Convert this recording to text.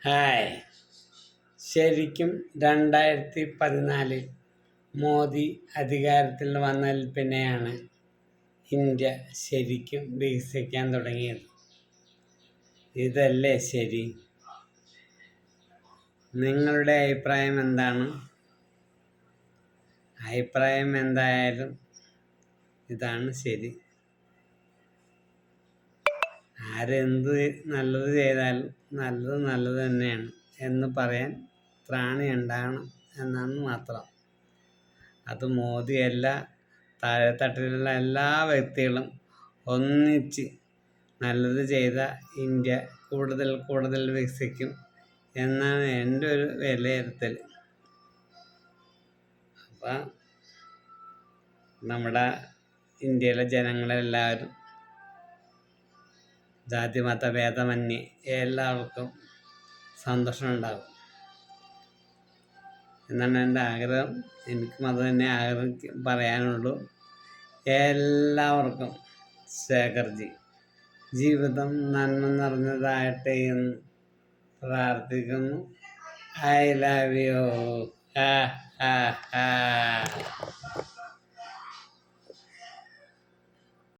Hi. ശരിക്കും 2014 മോദി അധികാരത്തിൽ വന്നതിൽ പിന്നെയാണ് ഇന്ത്യ ശരിക്കും വികസിക്കാൻ തുടങ്ങിയത്. ഇതല്ലേ ശരി? നിങ്ങളുടെ അഭിപ്രായം എന്താണ്? അഭിപ്രായം എന്തായാലും ഇതാണ് ശരി. ആരെന്ത് നല്ലത് ചെയ്താലും നല്ലത് തന്നെയാണ് എന്ന് പറയാൻ ത്രാണി ഉണ്ടാകണം എന്നാണ് മാത്രം. അത് മോദിയല്ല, താഴെത്തട്ടിലുള്ള എല്ലാ വ്യക്തികളും ഒന്നിച്ച് നല്ലത് ചെയ്ത ഇന്ത്യ കൂടുതൽ വികസിക്കും എന്നാണ് എൻ്റെ ഒരു വിലയിരുത്തൽ. അപ്പം നമ്മുടെ ഇന്ത്യയിലെ ജനങ്ങളെല്ലാവരും ജാതിമത ഭേദമന്യേ എല്ലാവർക്കും സന്തോഷമുണ്ടാകും എന്നാണ് എൻ്റെ ആഗ്രഹം. എനിക്കും അത് തന്നെ പറയാനുള്ളൂ. എല്ലാവർക്കും ശേഖർജി ജീവിതം നന്മ നിറഞ്ഞതാകട്ടെ എന്ന് പ്രാർത്ഥിക്കുന്നു. I love you.